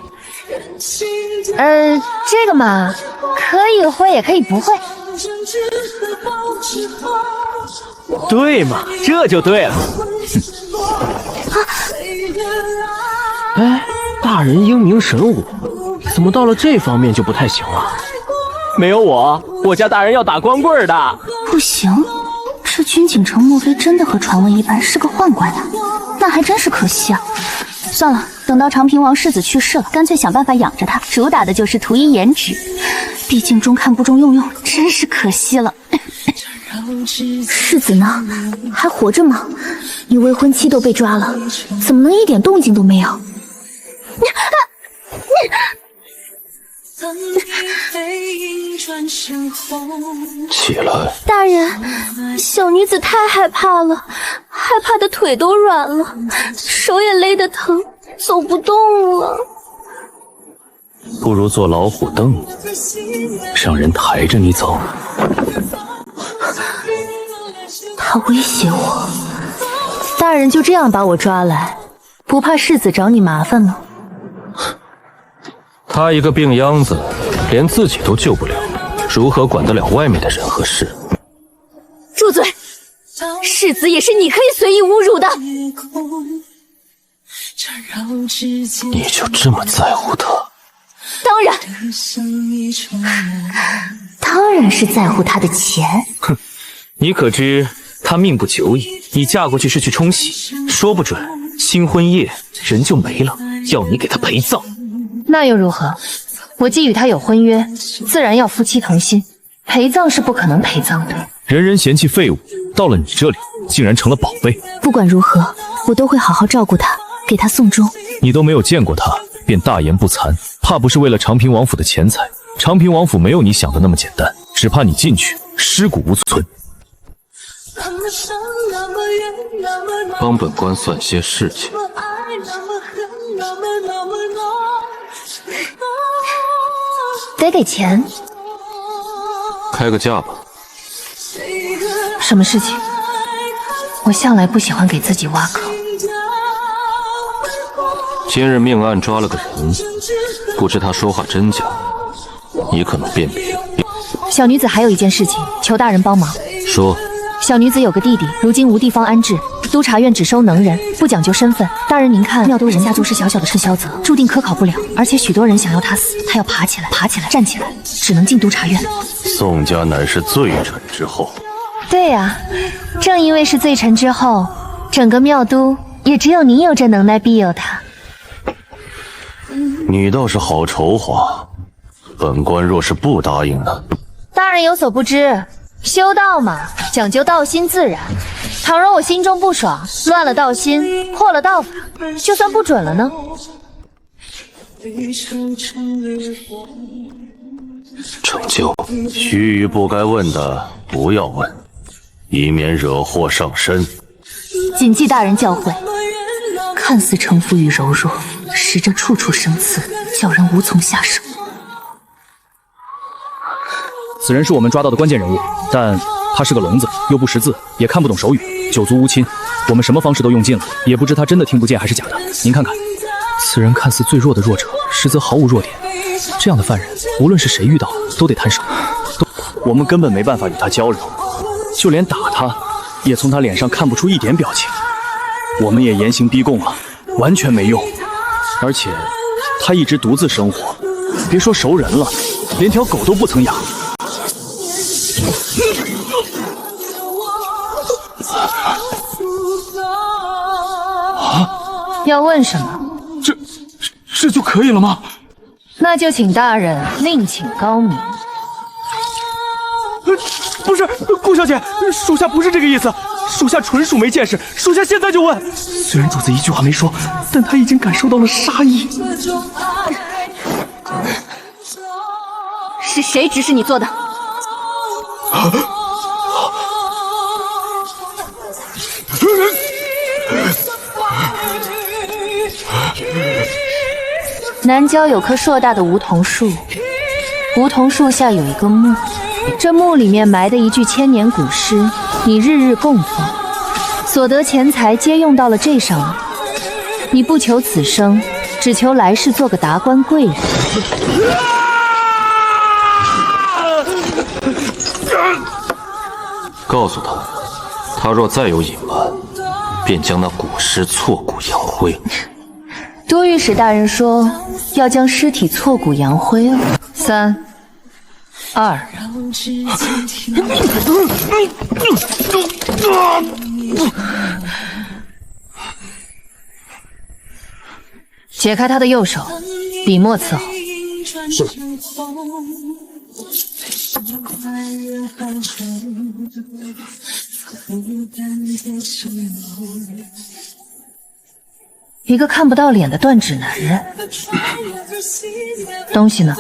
这个嘛，可以会也可以不会。对嘛，这就对了。哎，大人英明神武，怎么到了这方面就不太行了？没有我家大人要打光棍的。不行，这君景城莫非真的和传闻一般是个宦官呢？那还真是可惜啊。算了，等到长平王世子去世了，干脆想办法养着他，主打的就是图一颜值。毕竟中看不中用，真是可惜了。世子呢？还活着吗？你未婚妻都被抓了，怎么能一点动静都没有？起来！大人，小女子太害怕了，害怕的腿都软了，手也勒得疼，走不动了。不如坐老虎凳，让人抬着你走。他威胁我，大人就这样把我抓来，不怕世子找你麻烦吗？他一个病秧子，连自己都救不了，如何管得了外面的人和事？住嘴！世子也是你可以随意侮辱的。你就这么在乎他？当然是在乎他的钱。哼，你可知他命不久矣？你嫁过去是去冲喜，说不准新婚夜人就没了，要你给他陪葬。那又如何？我既与他有婚约，自然要夫妻同心，陪葬是不可能陪葬的。人人嫌弃废物，到了你这里，竟然成了宝贝。不管如何，我都会好好照顾他，给他送终。你都没有见过他，便大言不惭，怕不是为了长平王府的钱财？长平王府没有你想的那么简单，只怕你进去尸骨无存。帮本官算些事情。得给钱。开个价吧。什么事情？我向来不喜欢给自己挖坑。今日命案抓了个人，不知他说话真假，你可能辨别。小女子还有一件事情，求大人帮忙。说。小女子有个弟弟，如今无地方安置，督察院只收能人，不讲究身份。大人您看，庙都人家就是小小的赤霄泽，注定科考不了，而且许多人想要他死，他要爬起来，站起来，只能进督察院。宋家乃是罪臣之后。对呀，正因为是罪臣之后，整个庙都也只有您有这能耐庇佑他。你倒是好筹划，本官若是不答应呢？大人有所不知。修道嘛，讲究道心自然。倘若我心中不爽，乱了道心，破了道法，就算不准了呢？成就，须臾不该问的不要问，以免惹祸上身。谨记大人教诲。看似城府与柔弱，实则处处生刺，叫人无从下手。此人是我们抓到的关键人物，但他是个聋子，又不识字，也看不懂手语，九族无亲。我们什么方式都用尽了，也不知他真的听不见还是假的。您看看，此人看似最弱的弱者，实则毫无弱点。这样的犯人，无论是谁遇到，都得摊手。我们根本没办法与他交流，就连打他，也从他脸上看不出一点表情。我们也严刑逼供了，完全没用。而且，他一直独自生活，别说熟人了，连条狗都不曾养。要问什么？这就可以了吗？那就请大人另请高明。不是，顾小姐，属下不是这个意思，属下纯属没见识，属下现在就问。虽然主子一句话没说，但他已经感受到了杀意。是谁指使你做的？南郊有棵硕大的梧桐树，梧桐树下有一个墓，这墓里面埋的一句千年古诗，你日日供奉，所得钱财皆用到了这上面。你不求此生，只求来世做个达官贵人。告诉他，他若再有隐瞒，便将那古尸挫骨扬灰。都御史大人说要将尸体挫骨扬灰哦。3、2。解开他的右手，笔墨伺候。是。一个看不到脸的断指男人，东西呢？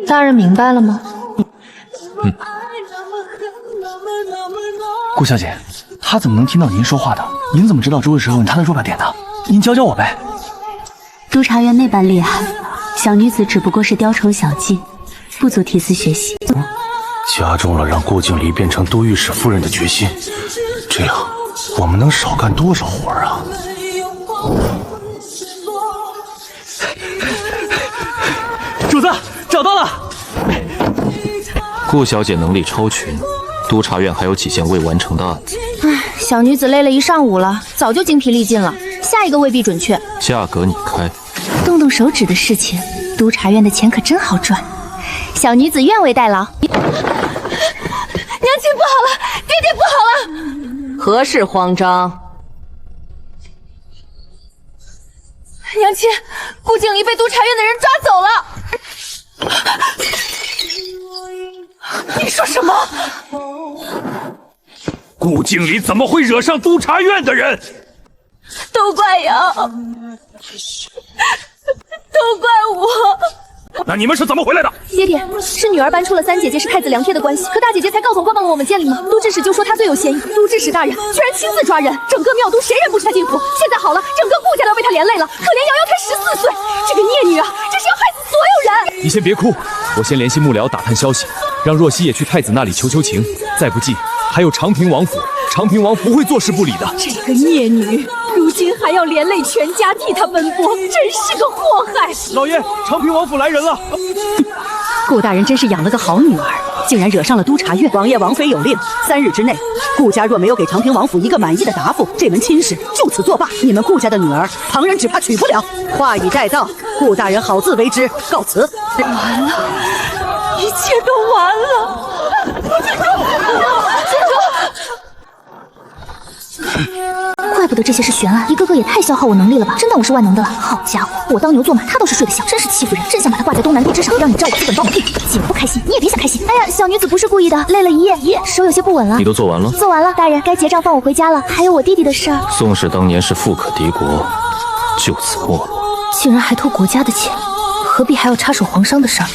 大人明白了吗？顾小姐，他怎么能听到您说话的？您怎么知道诸位时候他的弱点的？您教教我呗。督察院那般厉害，小女子只不过是雕虫小技，不足提丝学习。加重了让顾景离变成都御史夫人的决心，这样我们能少干多少活啊？主子，找到了。顾小姐能力超群，督察院还有几件未完成的案子。唉，小女子累了一上午了，早就精疲力尽了，下一个未必准确。价格你开。动动手指的事情，督察院的钱可真好赚。小女子愿为代劳。娘亲不好了，爹爹不好了！何事慌张？娘亲，顾景离被督察院的人抓走了。你说什么？顾景离怎么会惹上督察院的人？都怪瑶，都怪我。那你们是怎么回来的？爹爹，是女儿搬出了三姐姐是太子良贴的关系，可大姐姐才告总官帮了我们监理吗？都知使就说她最有嫌疑，都知使大人居然亲自抓人，整个庙都谁人不是她进府？现在好了，整个顾家都被她连累了，可怜瑶瑶才14岁，这个孽女啊，这是要害死所有人！你先别哭，我先联系幕僚打探消息，让若曦也去太子那里求求情。再不济，还有长平王府，长平王不会坐视不理的。这个孽女，如今还要连累全家替她奔波，真是个祸害！老爷，长平王府来人了。顾大人真是养了个好女儿，竟然惹上了督察院。王爷王妃有令，3日之内，顾家若没有给长平王府一个满意的答复，这门亲事就此作罢。你们顾家的女儿，旁人只怕娶不了。话已带到，顾大人好自为之。告辞。完了，一切都完了。怪不得这些是悬案，一个个也太消耗我能力了吧！真当我是万能的了？好家伙，我当牛做马，他倒是睡得香，真是欺负人！真想把他挂在东南地之上，让你知道我资本抱我屁股。姐不开心，你也别想开心。哎呀，小女子不是故意的，累了一夜，手有些不稳了。你都做完了？做完了，大人，该结账放我回家了。还有我弟弟的事儿。宋氏当年是富可敌国，就此没落，竟然还偷国家的钱，何必还要插手皇商的事儿？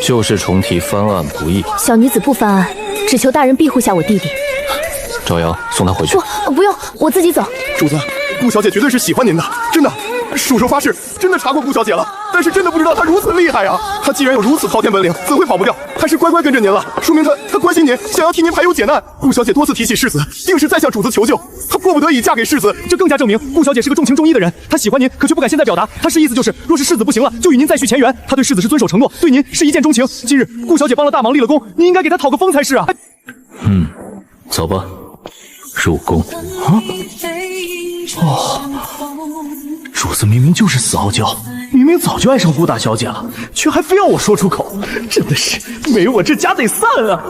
就是重提翻案不易。小女子不翻案，只求大人庇护下我弟弟。朝阳，送他回去。不用，我自己走。主子，顾小姐绝对是喜欢您的，真的。蜀手发誓，真的查过顾小姐了，但是真的不知道她如此厉害啊！她既然有如此滔天本领，怎会跑不掉？还是乖乖跟着您了，说明她关心您，想要替您排忧解难。顾小姐多次提起世子，定是在向主子求救。她迫不得已嫁给世子，这更加证明顾小姐是个重情重义的人。她喜欢您，可却不敢现在表达。她是意思就是，若是世子不行了，就与您再续前缘。她对世子是遵守承诺，对您是一见钟情。今日顾小姐帮了大忙，立了功，您应该给她讨个封才是啊！走吧。入宫啊！主子明明就是死傲娇，明明早就爱上顾大小姐了，却还非要我说出口，真的是没我这家得散啊！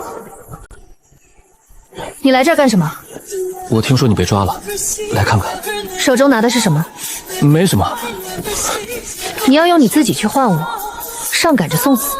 你来这儿干什么？我听说你被抓了，来看看。手中拿的是什么？没什么。你要用你自己去换我，上赶着送死。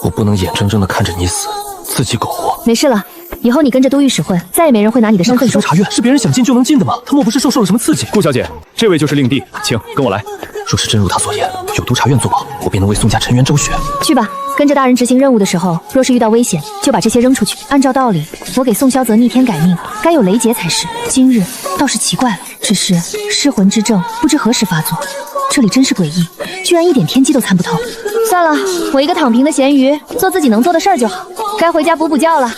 我不能眼睁睁地看着你死，自己苟活。没事了。以后你跟着都御史混，再也没人会拿你的身份说。督察院是别人想进就能进的吗？他莫不是受了什么刺激？顾小姐，这位就是令弟，请跟我来。若是真如他所言，有督察院做保，我便能为宋家沉冤昭雪。去吧，跟着大人执行任务的时候，若是遇到危险，就把这些扔出去。按照道理，我给宋萧泽逆天改命，该有雷劫才是。今日倒是奇怪了，只是失魂之症不知何时发作。这里真是诡异，居然一点天机都参不透。算了，我一个躺平的咸鱼，做自己能做的事儿就好。该回家补觉了。